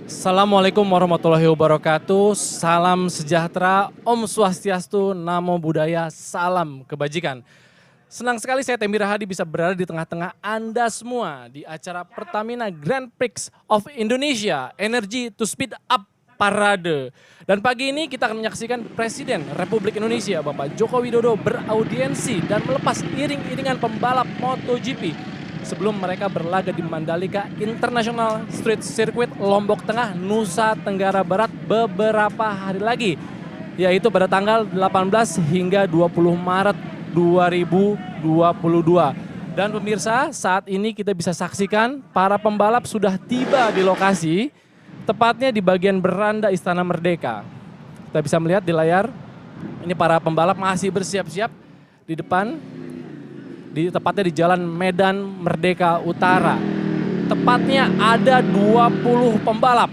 Assalamualaikum warahmatullahi wabarakatuh. Salam sejahtera, Om Swastiastu, Namo Buddhaya, salam kebajikan. Senang sekali saya Tembi Rahadi bisa berada di tengah-tengah Anda semua di acara Pertamina Grand Prix of Indonesia Energy to Speed Up Parade. Dan pagi ini kita akan menyaksikan Presiden Republik Indonesia Bapak Joko Widodo beraudiensi dan melepas iring-iringan pembalap MotoGP sebelum mereka berlaga di Mandalika International Street Circuit Lombok Tengah, Nusa Tenggara Barat beberapa hari lagi, yaitu pada tanggal 18 hingga 20 Maret 2022. Dan pemirsa, saat ini kita bisa saksikan para pembalap sudah tiba di lokasi, tepatnya di bagian beranda Istana Merdeka. Kita bisa melihat di layar, ini para pembalap masih bersiap-siap di depan, tepatnya di Jalan Medan Merdeka Utara. Tepatnya ada 20 pembalap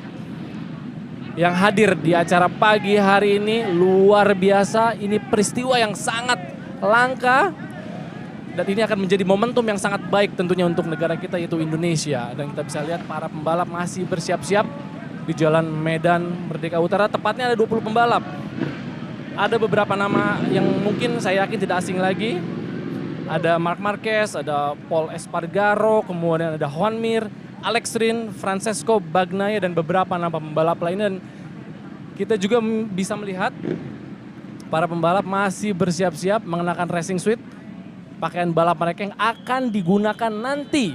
yang hadir di acara pagi hari ini. Luar biasa, ini peristiwa yang sangat langka dan ini akan menjadi momentum yang sangat baik tentunya untuk negara kita, yaitu Indonesia. Dan kita bisa lihat para pembalap masih bersiap-siap di Jalan Medan Merdeka Utara. Tepatnya ada 20 pembalap. Ada beberapa nama yang mungkin saya yakin tidak asing lagi. Ada Marc Marquez, ada Paul Espargaro, kemudian ada Juan Mir, Alex Rin, Francesco Bagnaia, dan beberapa nama pembalap lainnya. Dan kita juga bisa melihat para pembalap masih bersiap-siap mengenakan racing suit, pakaian balap mereka yang akan digunakan nanti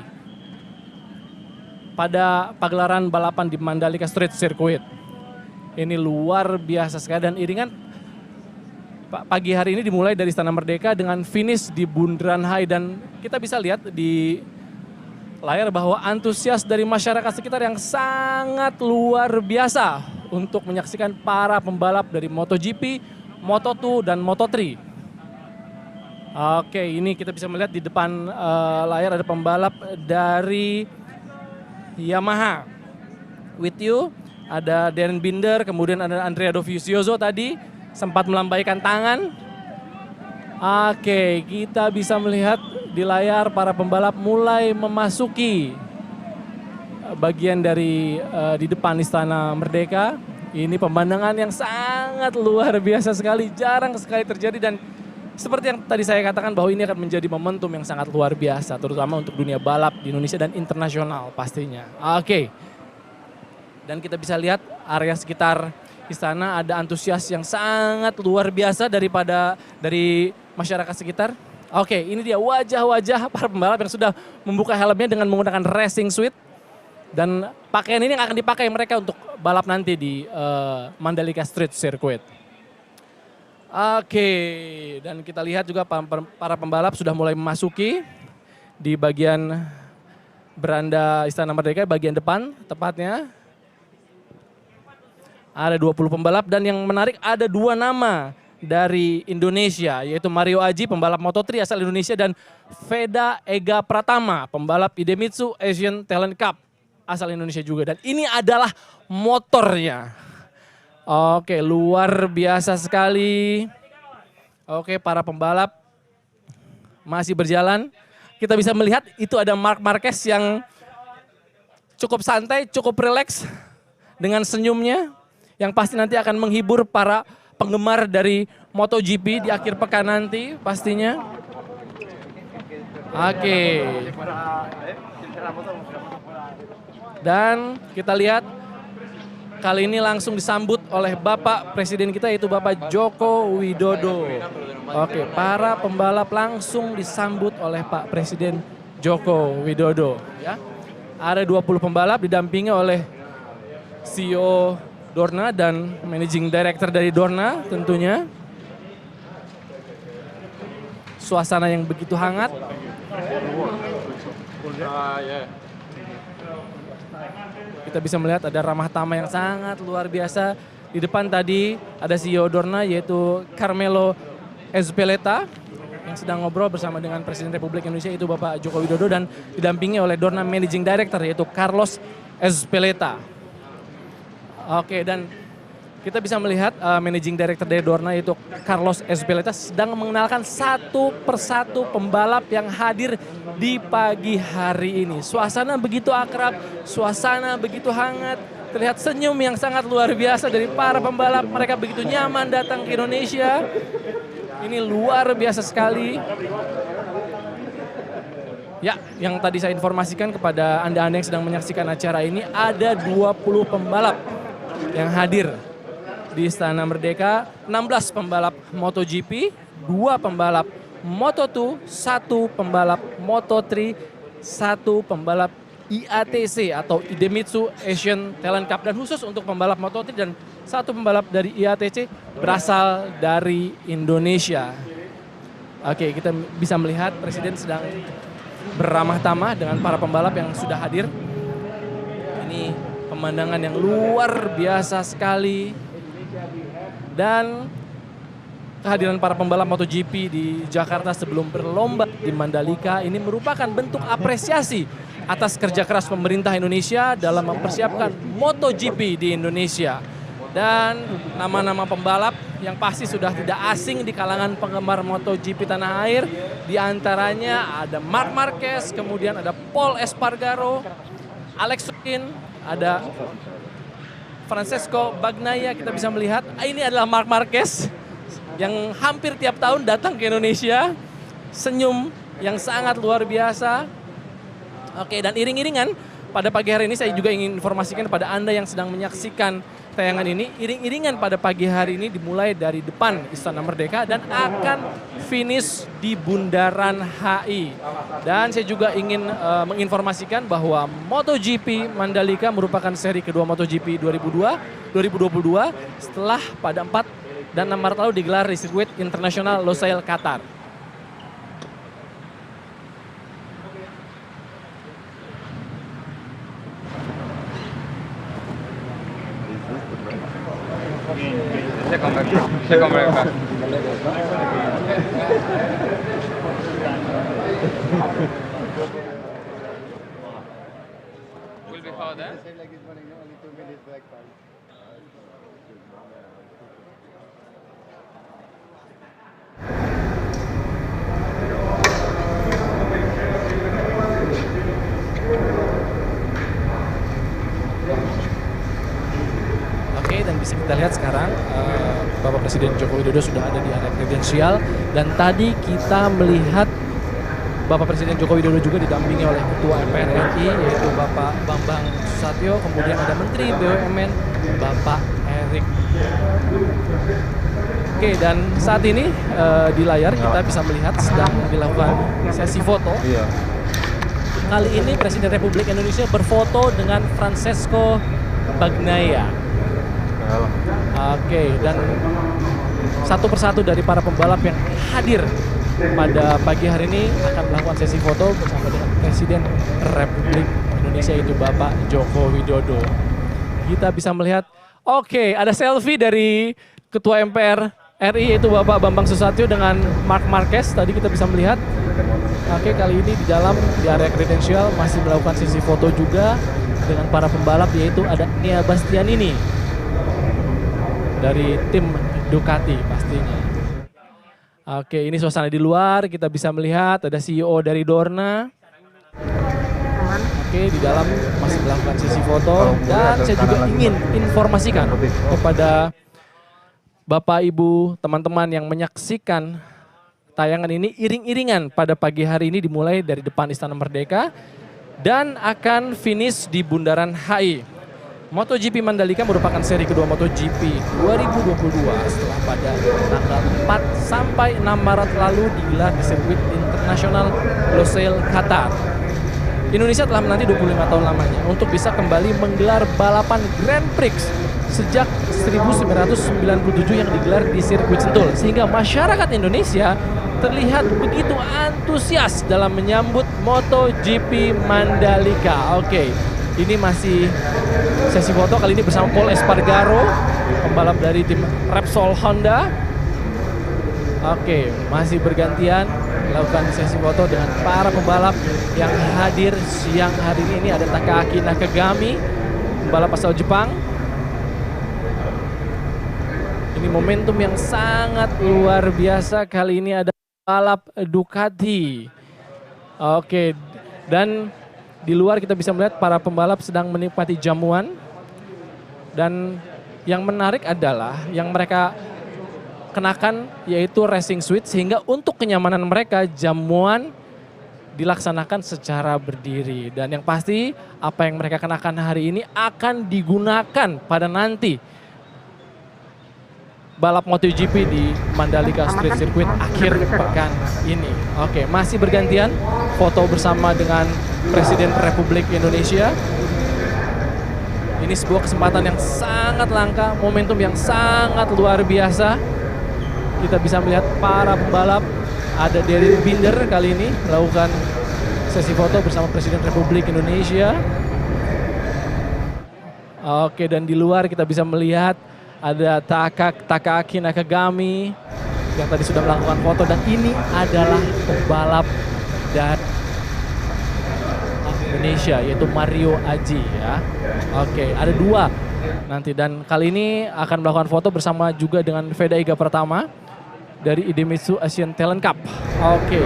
pada pagelaran balapan di Mandalika Street Circuit. Ini luar biasa sekali, dan iringan pagi hari ini dimulai dari Istana Merdeka dengan finish di Bundaran HI. Dan kita bisa lihat di layar bahwa antusias dari masyarakat sekitar yang sangat luar biasa untuk menyaksikan para pembalap dari MotoGP, Moto2 dan Moto3. Oke, ini kita bisa melihat di depan layar ada pembalap dari Yamaha. With you, ada Darren Binder, kemudian ada Andrea Dovizioso tadi sempat melambaikan tangan. Oke, kita bisa melihat di layar para pembalap mulai memasuki bagian dari di depan Istana Merdeka. Ini pemandangan yang sangat luar biasa sekali, jarang sekali terjadi, dan seperti yang tadi saya katakan bahwa ini akan menjadi momentum yang sangat luar biasa, terutama untuk dunia balap di Indonesia dan internasional pastinya. Oke, dan kita bisa lihat area sekitar Istana ada antusias yang sangat luar biasa dari masyarakat sekitar. Oke, ini dia wajah-wajah para pembalap yang sudah membuka helmnya dengan menggunakan racing suit. Dan pakaian ini yang akan dipakai mereka untuk balap nanti di Mandalika Street Circuit. Oke, dan kita lihat juga para pembalap sudah mulai memasuki di bagian beranda Istana Merdeka, bagian depan tepatnya. Ada 20 pembalap, dan yang menarik ada 2 nama dari Indonesia, yaitu Mario Aji, pembalap Moto3 asal Indonesia, dan Veda Ega Pratama, pembalap Idemitsu Asian Talent Cup asal Indonesia juga. Dan ini adalah motornya. Oke, luar biasa sekali. Oke, para pembalap masih berjalan. Kita bisa melihat itu ada Marc Marquez yang cukup santai, cukup rileks dengan senyumnya, yang pasti nanti akan menghibur para penggemar dari MotoGP di akhir pekan nanti pastinya. Oke. Dan kita lihat kali ini langsung disambut oleh Bapak Presiden kita, yaitu Bapak Joko Widodo. Oke, para pembalap langsung disambut oleh Pak Presiden Joko Widodo. Ya. Ada 20 pembalap didampingi oleh CEO Dorna dan Managing Director dari Dorna tentunya. Suasana yang begitu hangat. Kita bisa melihat ada ramah tamah yang sangat luar biasa. Di depan tadi ada CEO Dorna, yaitu Carmelo Ezpeleta, yang sedang ngobrol bersama dengan Presiden Republik Indonesia, yaitu Bapak Joko Widodo, dan didampingi oleh Dorna Managing Director, yaitu Carlos Ezpeleta. Oke, dan kita bisa melihat Managing Director dari Dorna, yaitu Carlos Ezpeleta, sedang mengenalkan satu persatu pembalap yang hadir di pagi hari ini. Suasana begitu akrab, suasana begitu hangat, Terlihat senyum yang sangat luar biasa dari para pembalap. Mereka begitu nyaman datang ke Indonesia. Ini luar biasa sekali. Ya, yang tadi saya informasikan kepada Anda-Anda yang sedang menyaksikan acara ini, ada 20 pembalap yang hadir di Istana Merdeka. 16 pembalap MotoGP, 2 pembalap Moto2, 1 pembalap Moto3, 1 pembalap IATC atau Idemitsu Asian Talent Cup. Dan khusus untuk pembalap Moto3 dan 1 pembalap dari IATC berasal dari Indonesia. Oke, kita bisa melihat Presiden sedang beramah tamah dengan para pembalap yang sudah hadir. Ini pemandangan yang luar biasa sekali. Dan kehadiran para pembalap MotoGP di Jakarta sebelum berlomba di Mandalika ini merupakan bentuk apresiasi atas kerja keras pemerintah Indonesia dalam mempersiapkan MotoGP di Indonesia. Dan nama-nama pembalap yang pasti sudah tidak asing di kalangan penggemar MotoGP tanah air. Di antaranya ada Marc Marquez, kemudian ada Pol Espargaro, Alex Rins, ada Francesco Bagnaia. Kita bisa melihat ini adalah Marc Marquez yang hampir tiap tahun datang ke Indonesia. Senyum yang sangat luar biasa. Oke, dan iring-iringan pada pagi hari ini saya juga ingin informasikan kepada Anda yang sedang menyaksikan tayangan ini. Iring-iringan pada pagi hari ini dimulai dari depan Istana Merdeka dan akan finish di Bundaran HI. Dan saya juga ingin menginformasikan bahwa MotoGP Mandalika merupakan seri kedua MotoGP 2022 setelah pada 4 dan 6 Maret lalu digelar di sirkuit internasional Losail, Qatar. Saya come back. Will be how then? Oke, dan bisa kita lihat sekarang Bapak Presiden Joko Widodo sudah ada di area kredensial. Dan tadi kita melihat Bapak Presiden Joko Widodo juga didampingi oleh Ketua MPR RI yaitu Bapak Bambang Susatyo. Kemudian ada Menteri BUMN Bapak Erik. Oke, dan saat ini di layar kita bisa melihat sedang dilakukan sesi foto. Kali ini Presiden Republik Indonesia berfoto dengan Francesco Bagnaia. Oke, dan satu persatu dari para pembalap yang hadir pada pagi hari ini akan melakukan sesi foto bersama dengan Presiden Republik Indonesia itu Bapak Joko Widodo. Kita bisa melihat, oke, ada selfie dari Ketua MPR RI yaitu Bapak Bambang Susatyo dengan Marc Marquez. Tadi kita bisa melihat. Oke, kali ini di dalam di area kredensial masih melakukan sesi foto juga dengan para pembalap yaitu ada Nia Bastianini dari tim Ducati pastinya. Oke, ini suasana di luar, kita bisa melihat ada CEO dari Dorna. Oke, di dalam masih melakukan sesi foto. Dan saya juga ingin informasikan kepada Bapak Ibu, teman-teman yang menyaksikan tayangan ini, iring-iringan pada pagi hari ini dimulai dari depan Istana Merdeka dan akan finish di Bundaran HI. MotoGP Mandalika merupakan seri kedua MotoGP 2022 setelah pada tanggal 4 sampai 6 Maret lalu digelar di sirkuit internasional Losail, Qatar. Indonesia telah menanti 25 tahun lamanya untuk bisa kembali menggelar balapan Grand Prix sejak 1997 yang digelar di sirkuit Sentul, sehingga masyarakat Indonesia terlihat begitu antusias dalam menyambut MotoGP Mandalika. Oke, ini masih sesi foto kali ini bersama Pol Espargaro, pembalap dari tim Repsol Honda. Oke, masih bergantian melakukan sesi foto dengan para pembalap yang hadir siang hari ini. Ini ada Takaaki Nakagami, pembalap asal Jepang. Ini momentum yang sangat luar biasa. Kali ini ada balap Ducati. Oke, dan di luar kita bisa melihat para pembalap sedang menikmati jamuan. Dan yang menarik adalah yang mereka kenakan yaitu racing suit, sehingga untuk kenyamanan mereka jamuan dilaksanakan secara berdiri. Dan yang pasti apa yang mereka kenakan hari ini akan digunakan pada nanti balap MotoGP di Mandalika Street Circuit akhir pekan ini. Oke, masih bergantian foto bersama dengan Presiden Republik Indonesia. Ini sebuah kesempatan yang sangat langka, momentum yang sangat luar biasa. Kita bisa melihat para pembalap, ada Darren Binder kali ini melakukan sesi foto bersama Presiden Republik Indonesia. Oke, dan di luar kita bisa melihat ada Takaaki Nakagami yang tadi sudah melakukan foto, dan ini adalah pembalap dari Indonesia yaitu Mario Aji ya. Oke, ada 2 nanti, dan kali ini akan melakukan foto bersama juga dengan Veda Iga Pratama dari Idemitsu Asian Talent Cup. Oke.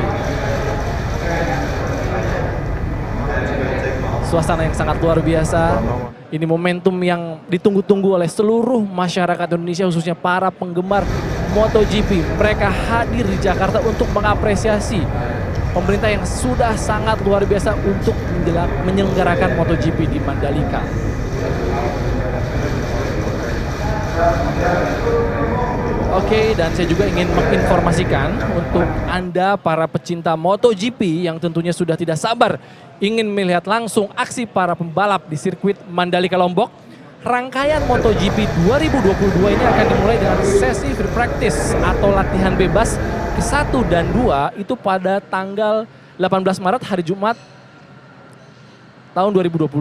Suasana yang sangat luar biasa. Ini momentum yang ditunggu-tunggu oleh seluruh masyarakat Indonesia, khususnya para penggemar MotoGP. Mereka hadir di Jakarta untuk mengapresiasi pemerintah yang sudah sangat luar biasa untuk menyelenggarakan MotoGP di Mandalika. Oke, dan saya juga ingin menginformasikan untuk Anda para pecinta MotoGP yang tentunya sudah tidak sabar ingin melihat langsung aksi para pembalap di sirkuit Mandalika Lombok. Rangkaian MotoGP 2022 ini akan dimulai dengan sesi free practice atau latihan bebas ke-1 dan 2 itu pada tanggal 18 Maret hari Jumat tahun 2022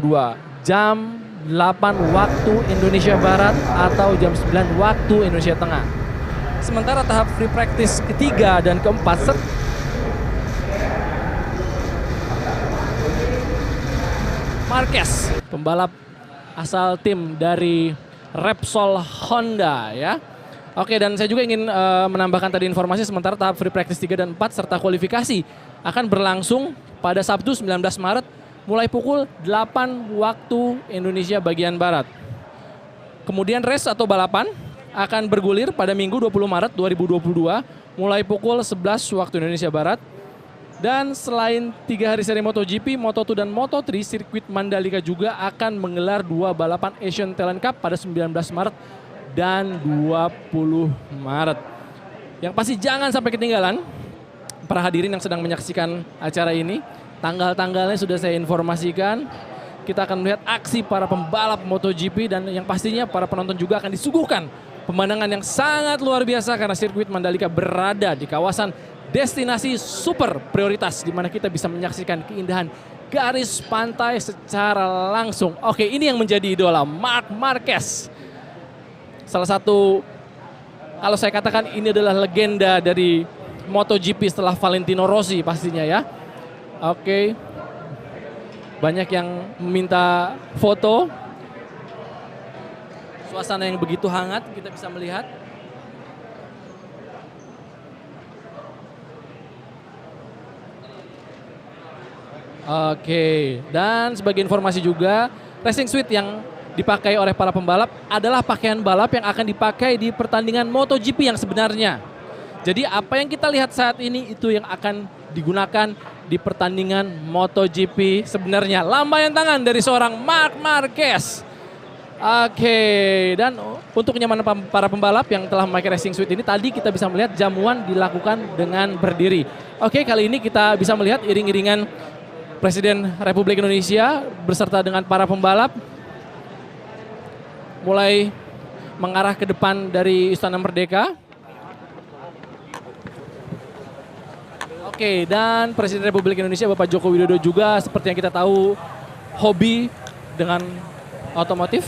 jam 8 waktu Indonesia Barat atau jam 9 waktu Indonesia Tengah. Sementara tahap free practice ketiga dan keempat Marquez, pembalap asal tim dari Repsol Honda ya. Oke, dan saya juga ingin menambahkan tadi informasi, sementara tahap free practice 3 dan 4 serta kualifikasi akan berlangsung pada Sabtu 19 Maret mulai pukul 8 waktu Indonesia bagian Barat. Kemudian race atau balapan akan bergulir pada Minggu 20 Maret 2022 mulai pukul 11 waktu Indonesia Barat. Dan selain 3 hari seri MotoGP, Moto2 dan Moto3, sirkuit Mandalika juga akan menggelar 2 balapan Asian Talent Cup pada 19 Maret dan 20 Maret. Yang pasti jangan sampai ketinggalan para hadirin yang sedang menyaksikan acara ini. Tanggal-tanggalnya sudah saya informasikan. Kita akan melihat aksi para pembalap MotoGP, dan yang pastinya para penonton juga akan disuguhkan pemandangan yang sangat luar biasa karena sirkuit Mandalika berada di kawasan destinasi super prioritas di mana kita bisa menyaksikan keindahan garis pantai secara langsung. Oke, ini yang menjadi idola Marc Marquez. Salah satu, kalau saya katakan ini adalah legenda dari MotoGP setelah Valentino Rossi pastinya ya. Oke. Banyak yang meminta foto. Suasana yang begitu hangat kita bisa melihat. Oke, dan sebagai informasi juga, racing suit yang dipakai oleh para pembalap adalah pakaian balap yang akan dipakai di pertandingan MotoGP yang sebenarnya. Jadi apa yang kita lihat saat ini itu yang akan digunakan di pertandingan MotoGP sebenarnya. Lambaian tangan dari seorang Marc Marquez. Oke, dan untuk kenyamanan para pembalap yang telah memakai racing suit ini, tadi kita bisa melihat jamuan dilakukan dengan berdiri. Oke, kali ini kita bisa melihat iring-iringan Presiden Republik Indonesia beserta dengan para pembalap mulai mengarah ke depan dari Istana Merdeka. Oke, dan Presiden Republik Indonesia Bapak Joko Widodo juga seperti yang kita tahu hobi dengan otomotif.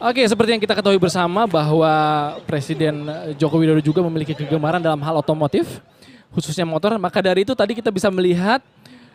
Oke, seperti yang kita ketahui bersama bahwa Presiden Joko Widodo juga memiliki kegemaran dalam hal otomotif, khususnya motor. Maka dari itu tadi kita bisa melihat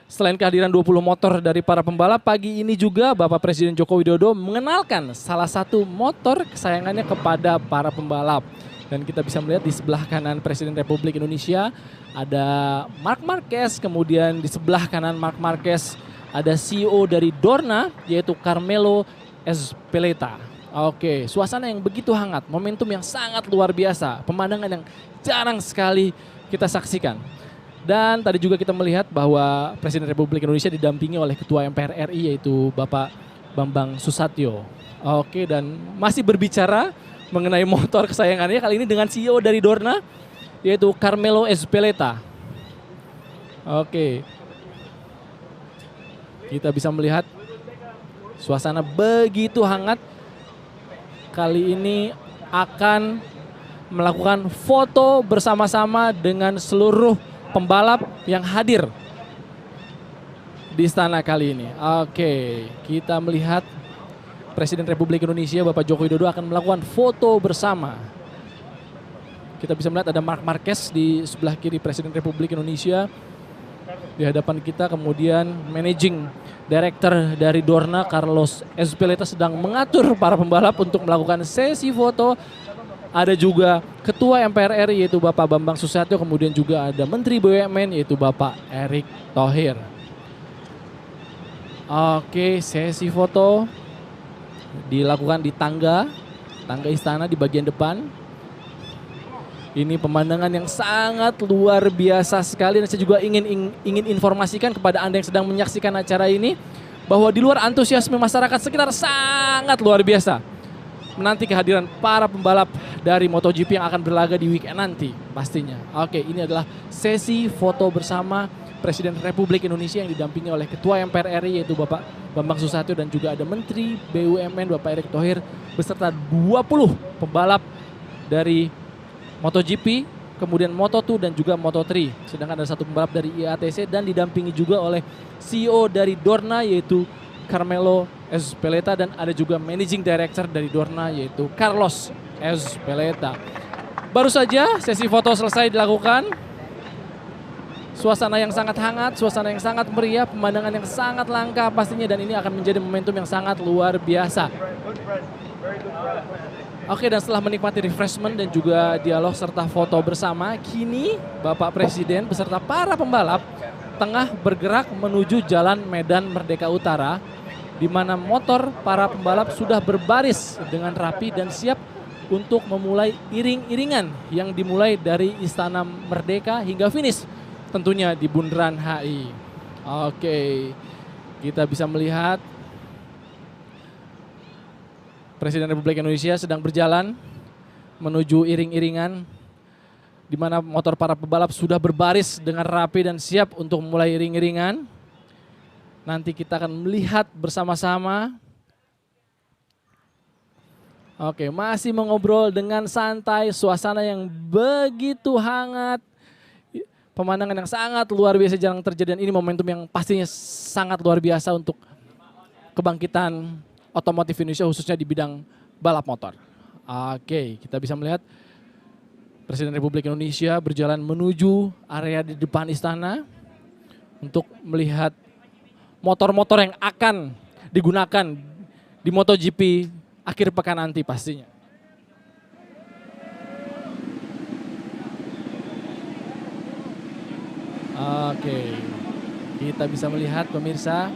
selain kehadiran 20 motor dari para pembalap, pagi ini juga Bapak Presiden Joko Widodo mengenalkan salah satu motor kesayangannya kepada para pembalap. Dan kita bisa melihat di sebelah kanan Presiden Republik Indonesia ada Marc Marquez, kemudian di sebelah kanan Marc Marquez ada CEO dari Dorna yaitu Carmelo Ezpeleta. Oke, suasana yang begitu hangat, momentum yang sangat luar biasa, pemandangan yang jarang sekali kita saksikan. Dan tadi juga kita melihat bahwa Presiden Republik Indonesia didampingi oleh Ketua MPR RI yaitu Bapak Bambang Susatyo. Oke, dan masih berbicara mengenai motor kesayangannya kali ini dengan CEO dari Dorna yaitu Carmelo Ezpeleta. Oke. Kita bisa melihat suasana begitu hangat. Kali ini akan melakukan foto bersama-sama dengan seluruh pembalap yang hadir di istana kali ini. Oke, kita melihat Presiden Republik Indonesia Bapak Joko Widodo akan melakukan foto bersama. Kita bisa melihat ada Marc Marquez di sebelah kiri Presiden Republik Indonesia. Di hadapan kita kemudian Managing Director dari Dorna Carlos Ezpeleta sedang mengatur para pembalap untuk melakukan sesi foto. Ada juga Ketua MPR RI yaitu Bapak Bambang Susatyo, kemudian juga ada Menteri BUMN yaitu Bapak Erick Thohir. Oke, sesi foto dilakukan di tangga istana di bagian depan. Ini pemandangan yang sangat luar biasa sekali dan saya juga ingin informasikan kepada Anda yang sedang menyaksikan acara ini bahwa di luar antusiasme masyarakat sekitar sangat luar biasa menanti kehadiran para pembalap dari MotoGP yang akan berlaga di weekend nanti pastinya. Oke, ini adalah sesi foto bersama Presiden Republik Indonesia yang didampingi oleh Ketua MPR RI yaitu Bapak Bambang Susatyo dan juga ada Menteri BUMN Bapak Erick Thohir beserta 20 pembalap dari MotoGP, kemudian Moto2 dan juga Moto3. Sedangkan ada satu pembalap dari IATC dan didampingi juga oleh CEO dari Dorna yaitu Carmelo Ezpeleta dan ada juga Managing Director dari Dorna yaitu Carlos Ezpeleta. Baru saja sesi foto selesai dilakukan. Suasana yang sangat hangat, suasana yang sangat meriah, pemandangan yang sangat langka pastinya dan ini akan menjadi momentum yang sangat luar biasa. Oke, dan setelah menikmati refreshment dan juga dialog serta foto bersama, kini Bapak Presiden beserta para pembalap tengah bergerak menuju Jalan Medan Merdeka Utara, di mana motor para pembalap sudah berbaris dengan rapi dan siap untuk memulai iring-iringan yang dimulai dari Istana Merdeka hingga finish, tentunya di Bundaran HI. Oke, kita bisa melihat Presiden Republik Indonesia sedang berjalan menuju iring-iringan di mana motor para pembalap sudah berbaris dengan rapi dan siap untuk mulai iring-iringan. Nanti kita akan melihat bersama-sama. Oke, masih mengobrol dengan santai, suasana yang begitu hangat. Pemandangan yang sangat luar biasa jarang terjadi dan ini momentum yang pastinya sangat luar biasa untuk kebangkitan otomotif Indonesia khususnya di bidang balap motor. Oke, kita bisa melihat Presiden Republik Indonesia berjalan menuju area di depan istana untuk melihat motor-motor yang akan digunakan di MotoGP akhir pekan nanti pastinya. Oke, kita bisa melihat pemirsa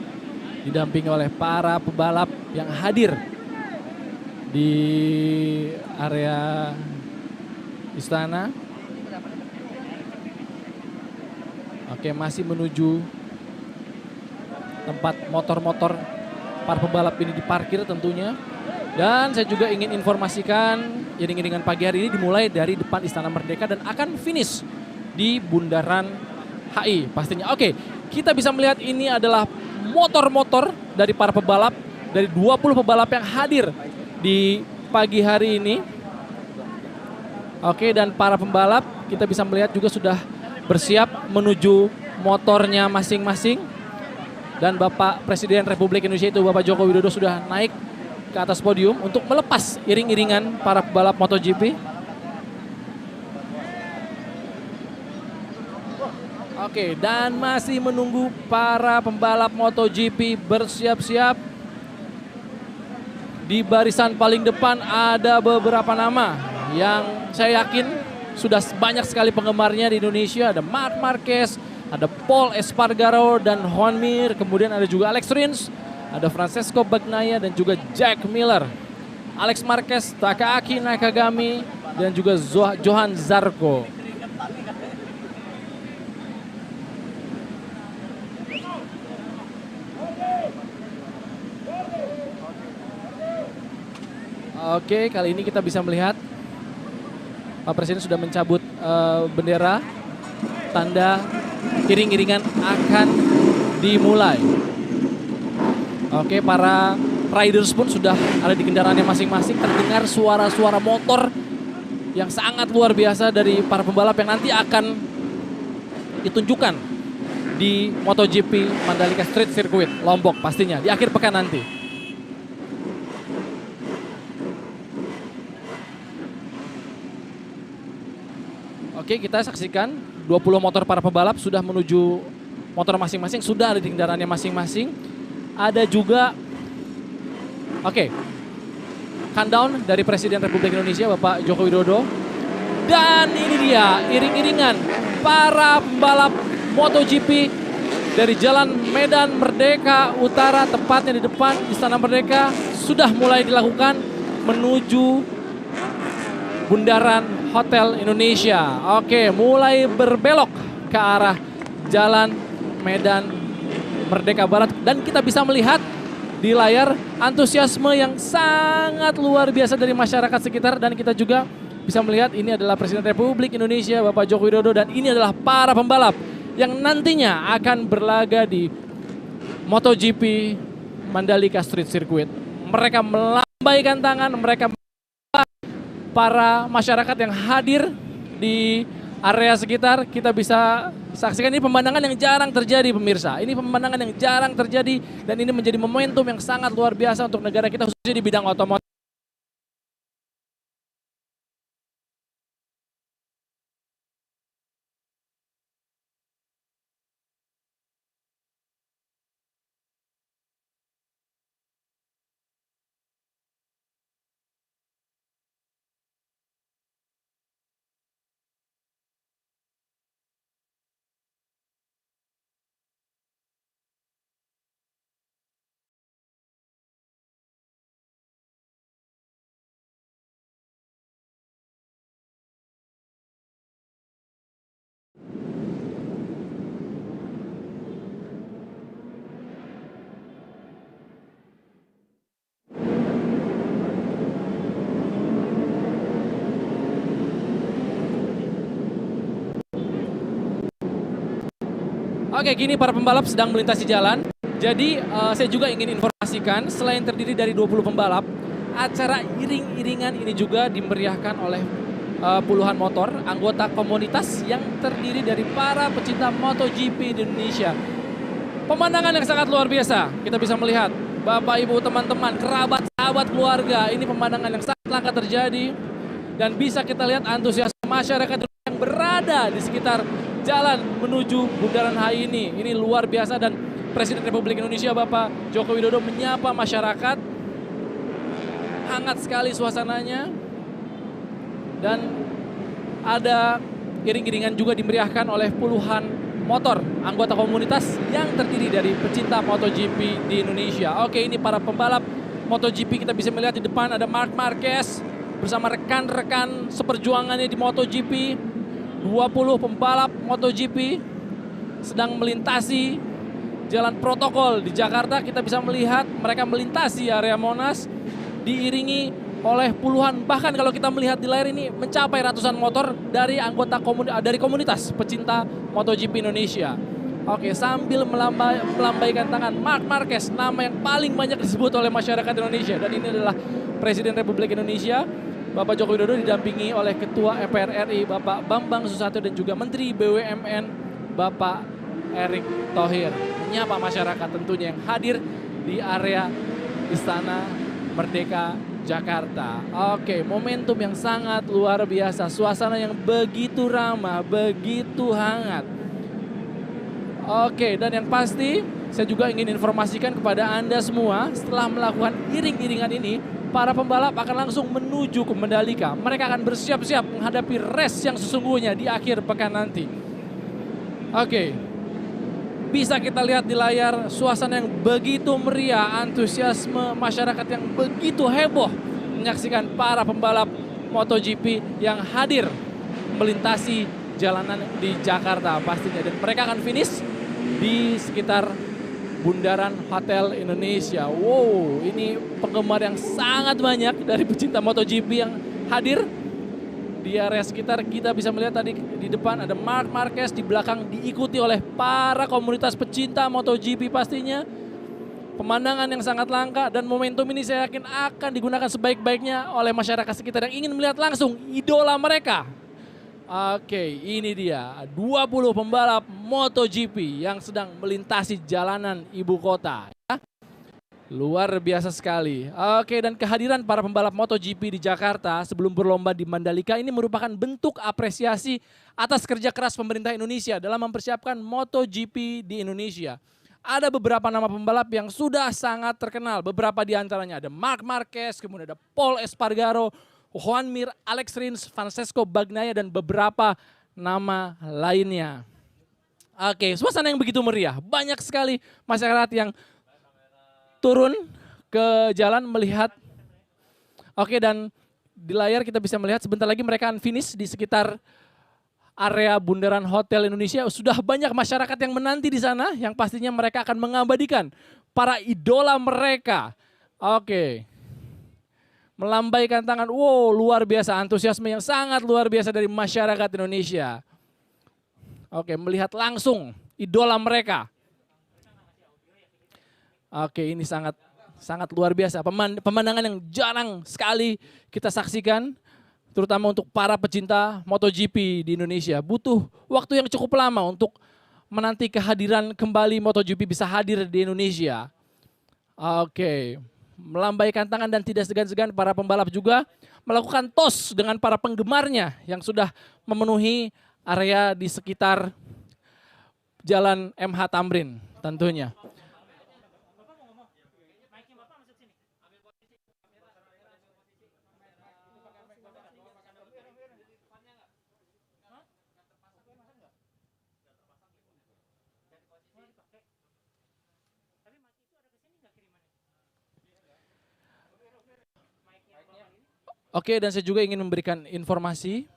didampingi oleh para pebalap yang hadir di area istana. Oke, masih menuju tempat motor-motor para pebalap ini diparkir tentunya. Dan saya juga ingin informasikan iring-iringan pagi hari ini dimulai dari depan Istana Merdeka dan akan finish di Bundaran HI pastinya. Oke, kita bisa melihat ini adalah motor-motor dari para pebalap, dari 20 pebalap yang hadir di pagi hari ini. Oke, dan para pembalap kita bisa melihat juga sudah bersiap menuju motornya masing-masing. Dan Bapak Presiden Republik Indonesia itu Bapak Joko Widodo sudah naik ke atas podium untuk melepas iring-iringan para pembalap MotoGP. Oke, dan masih menunggu para pembalap MotoGP bersiap-siap. Di barisan paling depan ada beberapa nama yang saya yakin sudah banyak sekali penggemarnya di Indonesia. Ada Marc Marquez, ada Paul Espargaro dan Juan Mir, kemudian ada juga Alex Rins, ada Francesco Bagnaia dan juga Jack Miller, Alex Marquez, Takaaki Nakagami dan juga Johan Zarco. Oke, kali ini kita bisa melihat Pak Presiden sudah mencabut bendera, tanda iring-iringan akan dimulai. Oke, para riders pun sudah ada di kendaraannya masing-masing. Terdengar suara-suara motor yang sangat luar biasa dari para pembalap yang nanti akan ditunjukkan di MotoGP Mandalika Street Circuit Lombok pastinya di akhir pekan nanti. Oke, kita saksikan 20 motor para pembalap sudah menuju motor masing-masing, sudah ada di kendaraannya masing-masing. Ada juga, countdown dari Presiden Republik Indonesia Bapak Joko Widodo. Dan ini dia iring-iringan para pembalap MotoGP dari Jalan Medan Merdeka Utara, tepatnya di depan Istana Merdeka, sudah mulai dilakukan menuju Bundaran Hotel Indonesia. Oke, mulai berbelok ke arah Jalan Medan Merdeka Barat. Dan kita bisa melihat di layar antusiasme yang sangat luar biasa dari masyarakat sekitar. Dan kita juga bisa melihat ini adalah Presiden Republik Indonesia Bapak Joko Widodo. Dan ini adalah para pembalap yang nantinya akan berlaga di MotoGP Mandalika Street Circuit. Mereka melambaikan tangan, mereka para masyarakat yang hadir di area sekitar. Kita bisa saksikan ini pemandangan yang jarang terjadi pemirsa. Ini pemandangan yang jarang terjadi dan ini menjadi momentum yang sangat luar biasa untuk negara kita khususnya di bidang otomotif. Oke, kini para pembalap sedang melintasi jalan. Jadi saya juga ingin informasikan, selain terdiri dari 20 pembalap, acara iring-iringan ini juga dimeriahkan oleh puluhan motor, anggota komunitas yang terdiri dari para pecinta MotoGP di Indonesia. Pemandangan yang sangat luar biasa, kita bisa melihat Bapak, Ibu, teman-teman, kerabat, sahabat, keluarga. Ini pemandangan yang sangat langka terjadi. Dan bisa kita lihat antusiasme masyarakat yang berada di sekitar jalan menuju Bundaran HI ini. Ini luar biasa dan Presiden Republik Indonesia Bapak Joko Widodo menyapa masyarakat. Hangat sekali suasananya. Dan ada iring-iringan juga dimeriahkan oleh puluhan motor anggota komunitas yang terdiri dari pecinta MotoGP di Indonesia. Oke, ini para pembalap MotoGP, kita bisa melihat di depan ada Marc Marquez bersama rekan-rekan seperjuangannya di MotoGP. 20 pembalap MotoGP sedang melintasi jalan protokol di Jakarta. Kita bisa melihat mereka melintasi area Monas diiringi oleh puluhan, bahkan kalau kita melihat di layar ini mencapai ratusan motor dari anggota dari komunitas pecinta MotoGP Indonesia. Oke, sambil melambaikan tangan Marc Marquez, nama yang paling banyak disebut oleh masyarakat Indonesia. Dan ini adalah Presiden Republik Indonesia Bapak Joko Widodo didampingi oleh Ketua MPR RI Bapak Bambang Susatyo dan juga Menteri BUMN Bapak Erick Thohir. Menyapa masyarakat tentunya yang hadir di area Istana Merdeka Jakarta. Oke, momentum yang sangat luar biasa, suasana yang begitu ramah, begitu hangat. Oke, dan yang pasti saya juga ingin informasikan kepada Anda semua, setelah melakukan iring-iringan ini, para pembalap akan langsung menuju ke Mandalika. Mereka akan bersiap-siap menghadapi race yang sesungguhnya di akhir pekan nanti. Oke, bisa kita lihat di layar suasana yang begitu meriah, antusiasme masyarakat yang begitu heboh menyaksikan para pembalap MotoGP yang hadir melintasi jalanan di Jakarta pastinya. Dan mereka akan finish di sekitar Bundaran Hotel Indonesia. Wow, ini penggemar yang sangat banyak dari pecinta MotoGP yang hadir. Di area sekitar kita bisa melihat tadi di depan ada Marc Marquez, di belakang diikuti oleh para komunitas pecinta MotoGP pastinya. Pemandangan yang sangat langka dan momentum ini saya yakin akan digunakan sebaik-baiknya oleh masyarakat sekitar yang ingin melihat langsung idola mereka. Oke, ini dia 20 pembalap MotoGP yang sedang melintasi jalanan ibu kota. Luar biasa sekali. Oke, dan kehadiran para pembalap MotoGP di Jakarta sebelum berlomba di Mandalika ini merupakan bentuk apresiasi atas kerja keras pemerintah Indonesia dalam mempersiapkan MotoGP di Indonesia. Ada beberapa nama pembalap yang sudah sangat terkenal. Beberapa di antaranya ada Marc Marquez, kemudian ada Pol Espargaro, Juan Mir, Alex Rins, Francesco Bagnaia, dan beberapa nama lainnya. Oke, suasana yang begitu meriah. Banyak sekali masyarakat yang turun ke jalan melihat. Oke, dan di layar kita bisa melihat sebentar lagi mereka akan finish di sekitar area Bundaran Hotel Indonesia. Sudah banyak masyarakat yang menanti di sana yang pastinya mereka akan mengabadikan para idola mereka. Oke. Melambaikan tangan. Wow, luar biasa, antusiasme yang sangat luar biasa dari masyarakat Indonesia. Oke, melihat langsung idola mereka. Oke, ini sangat luar biasa. Pemandangan yang jarang sekali kita saksikan, terutama untuk para pecinta MotoGP di Indonesia. Butuh waktu yang cukup lama untuk menanti kehadiran kembali MotoGP bisa hadir di Indonesia. Oke, melambaikan tangan dan tidak segan-segan para pembalap juga melakukan tos dengan para penggemarnya yang sudah memenuhi area di sekitar Jalan MH Tamrin tentunya. Oke, dan saya juga ingin memberikan informasi.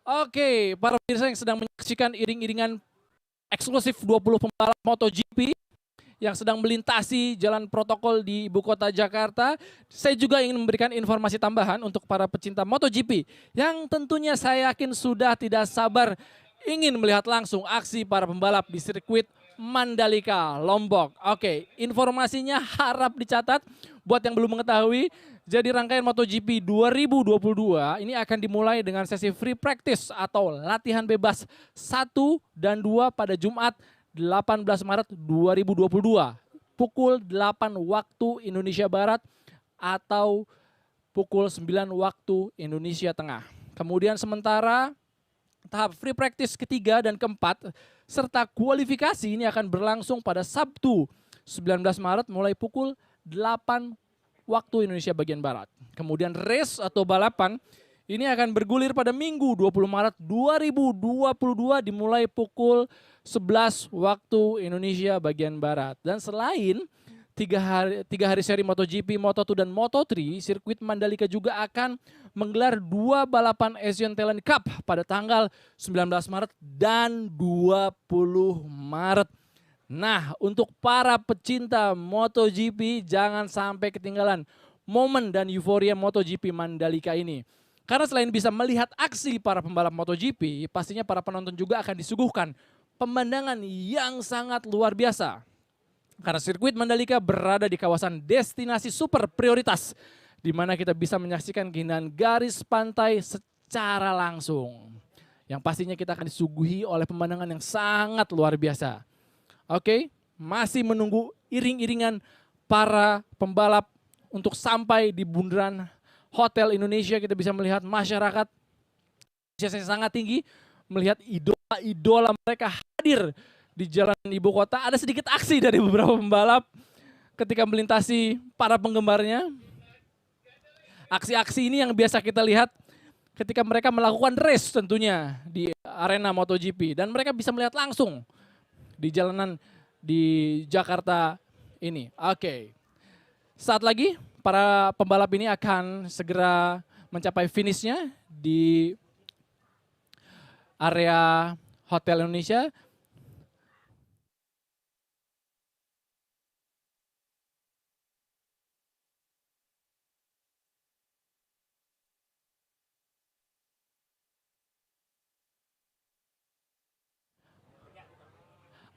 Oke, para pemirsa yang sedang menyaksikan iring-iringan eksklusif 20 pembalap MotoGP yang sedang melintasi jalan protokol di ibu kota Jakarta. Saya juga ingin memberikan informasi tambahan untuk para pecinta MotoGP yang tentunya saya yakin sudah tidak sabar ingin melihat langsung aksi para pembalap di sirkuit Mandalika, Lombok. Oke, informasinya harap dicatat buat yang belum mengetahui. Jadi rangkaian MotoGP 2022 ini akan dimulai dengan sesi free practice atau latihan bebas 1 dan 2 pada Jumat 18 Maret 2022 pukul 8 waktu Indonesia Barat atau pukul 9 waktu Indonesia Tengah. Kemudian sementara tahap free practice ketiga dan keempat serta kualifikasi ini akan berlangsung pada Sabtu 19 Maret mulai pukul 8 waktu Indonesia bagian Barat. Kemudian race atau balapan ini akan bergulir pada Minggu 20 Maret 2022 dimulai pukul 11 waktu Indonesia bagian Barat. Dan selain tiga hari seri MotoGP, Moto2 dan Moto3, sirkuit Mandalika juga akan menggelar 2 balapan Asian Talent Cup pada tanggal 19 Maret dan 20 Maret. Nah, untuk para pecinta MotoGP jangan sampai ketinggalan momen dan euforia MotoGP Mandalika ini. Karena selain bisa melihat aksi para pembalap MotoGP, pastinya para penonton juga akan disuguhkan pemandangan yang sangat luar biasa. Karena sirkuit Mandalika berada di kawasan destinasi super prioritas, di mana kita bisa menyaksikan keindahan garis pantai secara langsung. Yang pastinya kita akan disuguhi oleh pemandangan yang sangat luar biasa. Oke, masih menunggu iring-iringan para pembalap untuk sampai di bundaran Hotel Indonesia. Kita bisa melihat masyarakat yang sangat tinggi, melihat idola-idola mereka hadir di jalan ibu kota. Ada sedikit aksi dari beberapa pembalap ketika melintasi para penggemarnya. Aksi-aksi ini yang biasa kita lihat ketika mereka melakukan race tentunya di arena MotoGP. Dan mereka bisa melihat langsung di jalanan di Jakarta ini. Oke. Saat lagi para pembalap ini akan segera mencapai finishnya di area Hotel Indonesia.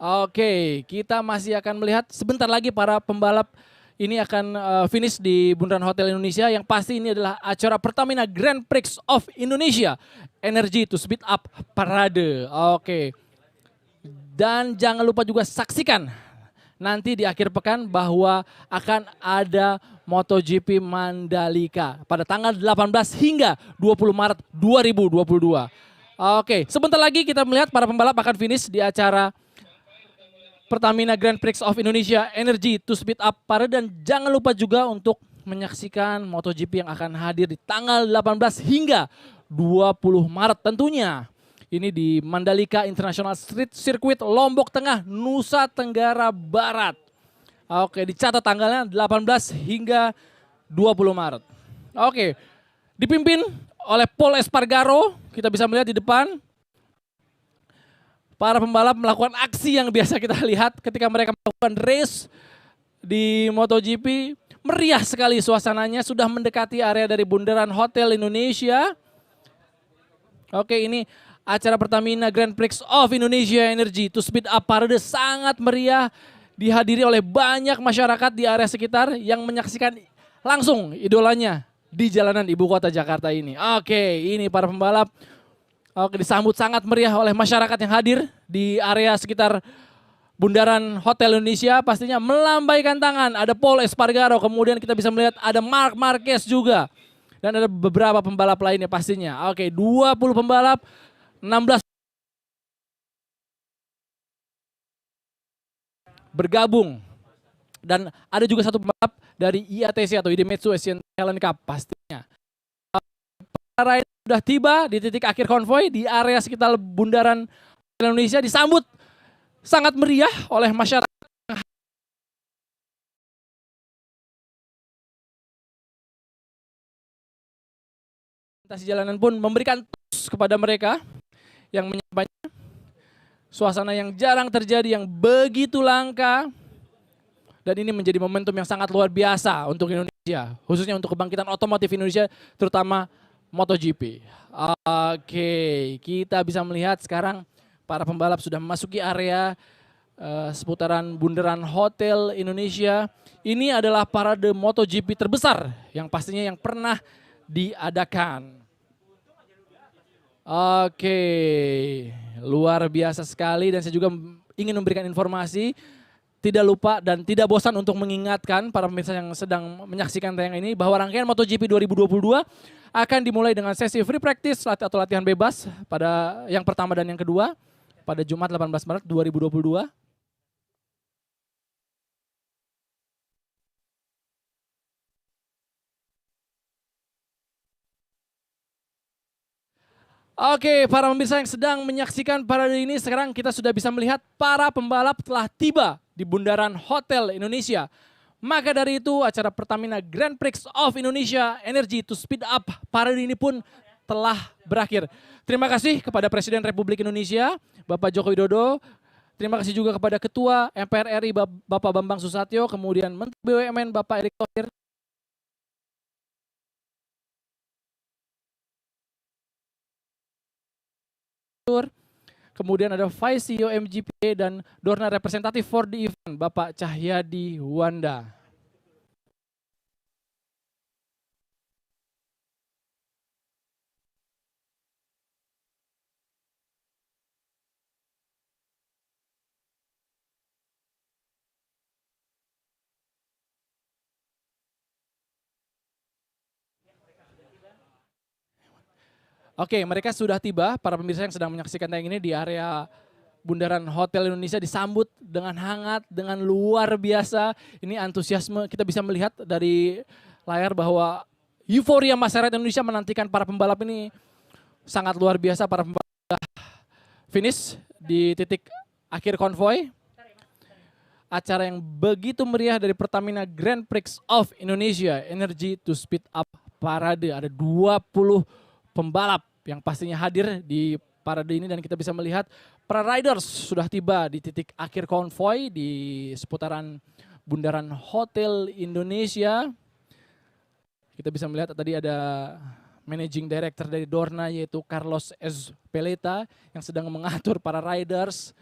Oke, kita masih akan melihat sebentar lagi para pembalap ini akan finish di bundaran Hotel Indonesia. Yang pasti ini adalah acara Pertamina Grand Prix of Indonesia Energy to Speed Up Parade. Oke, dan jangan lupa juga saksikan nanti di akhir pekan bahwa akan ada MotoGP Mandalika pada tanggal 18 hingga 20 Maret 2022. Oke, sebentar lagi kita melihat para pembalap akan finish di acara Pertamina Grand Prix of Indonesia Energy to Speed Up Parade. Dan jangan lupa juga untuk menyaksikan MotoGP yang akan hadir di tanggal 18 hingga 20 Maret tentunya. Ini di Mandalika International Street Circuit, Lombok Tengah, Nusa Tenggara Barat. Oke, dicatat tanggalnya 18 hingga 20 Maret. Oke, dipimpin oleh Pol Espargaro, kita bisa melihat di depan. Para pembalap melakukan aksi yang biasa kita lihat ketika mereka melakukan race di MotoGP. Meriah sekali suasananya, sudah mendekati area dari bundaran Hotel Indonesia. Oke, ini acara Pertamina Grand Prix of Indonesia Energy to Speed Up Parade sangat meriah. Dihadiri oleh banyak masyarakat di area sekitar yang menyaksikan langsung idolanya di jalanan ibu kota Jakarta ini. Oke, ini para pembalap. Oke, disambut sangat meriah oleh masyarakat yang hadir di area sekitar bundaran Hotel Indonesia. Pastinya melambaikan tangan, ada Pol Espargaro, kemudian kita bisa melihat ada Marc Marquez juga. Dan ada beberapa pembalap lainnya pastinya. Oke, 20 pembalap, 16 bergabung. Dan ada juga satu pembalap dari IATC atau Idemitsu Asian Talent Cup pastinya. Para sudah tiba di titik akhir konvoy di area sekitar bundaran Indonesia, disambut sangat meriah oleh masyarakat. Lintas jalanan pun memberikan tos kepada mereka yang menyapanya. Suasana yang jarang terjadi, yang begitu langka. Dan ini menjadi momentum yang sangat luar biasa untuk Indonesia, khususnya untuk kebangkitan otomotif Indonesia, terutama MotoGP. Oke, kita bisa melihat sekarang para pembalap sudah memasuki area seputaran bundaran Hotel Indonesia. Ini adalah parade MotoGP terbesar yang pastinya yang pernah diadakan. Oke, luar biasa sekali, dan saya juga ingin memberikan informasi. Tidak lupa dan tidak bosan untuk mengingatkan para pemirsa yang sedang menyaksikan tayangan ini bahwa rangkaian MotoGP 2022 akan dimulai dengan sesi free practice atau latihan bebas pada yang pertama dan yang kedua pada Jumat 18 Maret 2022. Oke, para pemirsa yang sedang menyaksikan parade ini, sekarang kita sudah bisa melihat para pembalap telah tiba di bundaran Hotel Indonesia Maka dari itu acara Pertamina Grand Prix of Indonesia Energy to Speed Up parade ini pun telah berakhir. Terima kasih kepada Presiden Republik Indonesia, Bapak Joko Widodo. Terima kasih juga kepada Ketua MPR RI Bapak Bambang Susatyo, kemudian Menteri BUMN Bapak Erick Thohir. Kemudian ada Vice CEO MGPA dan Dorna representatif for the event Bapak Cahyadi Wanda. Oke, mereka sudah tiba, para pemirsa yang sedang menyaksikan tayang ini di area Bundaran Hotel Indonesia, disambut dengan hangat, dengan luar biasa. Ini antusiasme, kita bisa melihat dari layar bahwa euforia masyarakat Indonesia menantikan para pembalap ini sangat luar biasa. Para pembalap sudah finish di titik akhir konvoy. Acara yang begitu meriah dari Pertamina Grand Prix of Indonesia Energy to Speed Up Parade. Ada 20 pembalap yang pastinya hadir di parade ini dan kita bisa melihat para riders sudah tiba di titik akhir konvoy di seputaran Bundaran Hotel Indonesia. Kita bisa melihat tadi ada Managing Director dari Dorna yaitu Carlos S. Peleta yang sedang mengatur para riders.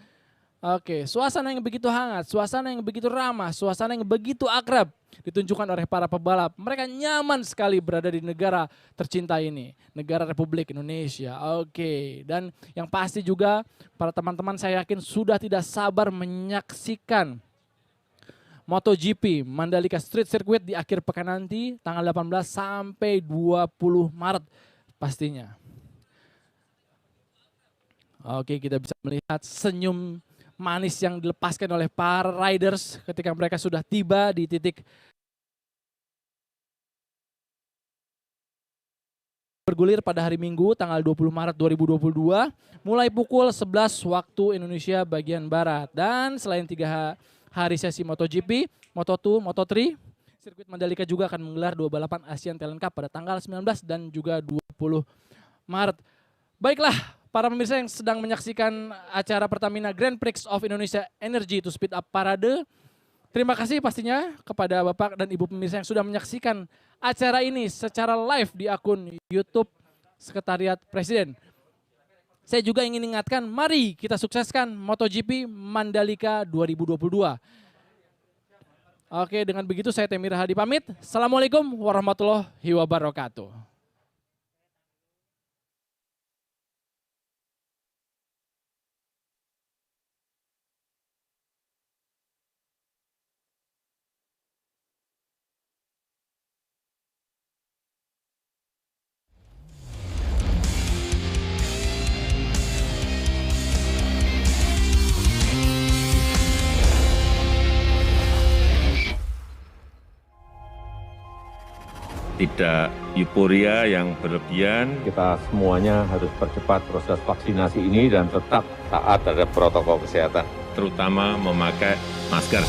Oke, suasana yang begitu hangat, suasana yang begitu ramah, suasana yang begitu akrab ditunjukkan oleh para pebalap. Mereka nyaman sekali berada di negara tercinta ini, negara Republik Indonesia. Oke, dan yang pasti juga para teman-teman saya yakin sudah tidak sabar menyaksikan MotoGP Mandalika Street Circuit di akhir pekan nanti, tanggal 18 sampai 20 Maret pastinya. Oke, kita bisa melihat senyum manis yang dilepaskan oleh para riders ketika mereka sudah tiba di titik bergulir pada hari Minggu tanggal 20 Maret 2022 mulai pukul 11 waktu Indonesia bagian Barat. Dan selain 3 hari sesi MotoGP, Moto2, Moto3, sirkuit Mandalika juga akan menggelar 2 balapan Asian Talent Cup pada tanggal 19 dan juga 20 Maret. Baiklah, para pemirsa yang sedang menyaksikan acara Pertamina Grand Prix of Indonesia Energy to Speed Up Parade, terima kasih pastinya kepada Bapak dan Ibu pemirsa yang sudah menyaksikan acara ini secara live di akun YouTube Sekretariat Presiden. Saya juga ingin ingatkan, mari kita sukseskan MotoGP Mandalika 2022. Oke, dengan begitu saya Temir Hadi pamit. Assalamualaikum warahmatullahi wabarakatuh. Tidak euforia yang berlebihan. Kita semuanya harus percepat proses vaksinasi ini dan tetap taat terhadap protokol kesehatan. Terutama memakai masker.